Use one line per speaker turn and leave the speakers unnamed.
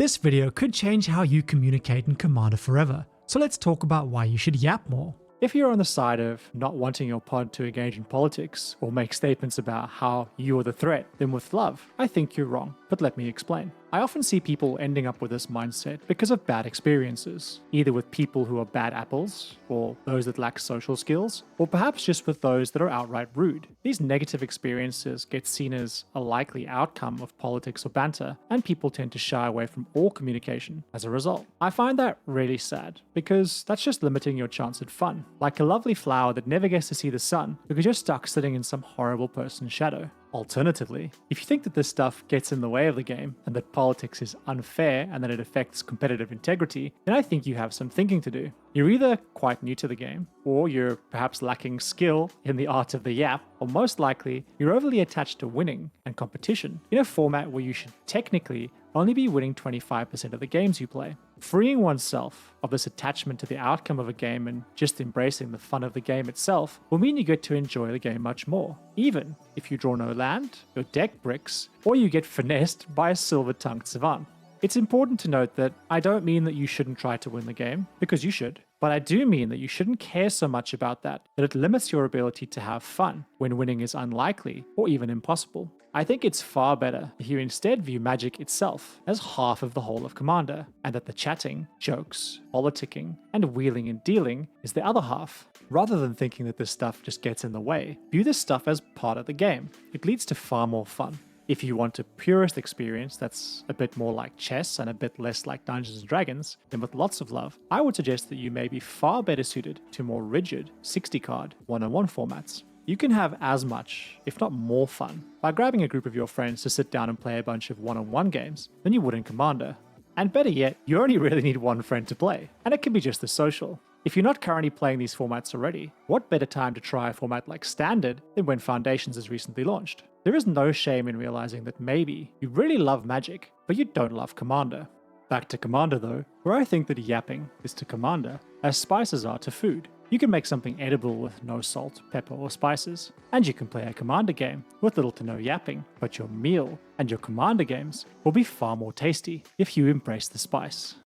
This video could change how you communicate in Commander forever, so let's talk about why you should yap more.
If you're on the side of not wanting your pod to engage in politics or make statements about how you're the threat, then with love, I think you're wrong, but let me explain. I often see people ending up with this mindset because of bad experiences, either with people who are bad apples, or those that lack social skills, or perhaps just with those that are outright rude. These negative experiences get seen as a likely outcome of politics or banter, and people tend to shy away from all communication as a result. I find that really sad, because that's just limiting your chance at fun, like a lovely flower that never gets to see the sun because you're stuck sitting in some horrible person's shadow. Alternatively, if you think that this stuff gets in the way of the game and that politics is unfair and that it affects competitive integrity, then I think you have some thinking to do. You're either quite new to the game, or you're perhaps lacking skill in the art of the yap, or most likely, you're overly attached to winning and competition in a format where you should technically only be winning 25% of the games you play. Freeing oneself of this attachment to the outcome of a game and just embracing the fun of the game itself will mean you get to enjoy the game much more, even if you draw no land, your deck bricks, or you get finessed by a silver-tongued savant. It's important to note that I don't mean that you shouldn't try to win the game, because you should, but I do mean that you shouldn't care so much about that it limits your ability to have fun when winning is unlikely or even impossible. I think it's far better if you instead view Magic itself as half of the whole of Commander, and that the chatting, jokes, politicking, and wheeling and dealing is the other half. Rather than thinking that this stuff just gets in the way, view this stuff as part of the game. It leads to far more fun. If you want a purist experience that's a bit more like chess and a bit less like Dungeons & Dragons, then with lots of love, I would suggest that you may be far better suited to more rigid 60-card one-on-one formats. You can have as much, if not more fun, by grabbing a group of your friends to sit down and play a bunch of one-on-one games than you would in Commander. And better yet, you only really need one friend to play, and it can be just the social. If you're not currently playing these formats already, what better time to try a format like Standard than when Foundations has recently launched? There is no shame in realizing that maybe you really love Magic, but you don't love Commander. Back to Commander though, where I think that yapping is to Commander as spices are to food. You can make something edible with no salt, pepper, or spices, and you can play a Commander game with little to no yapping, but your meal and your Commander games will be far more tasty if you embrace the spice.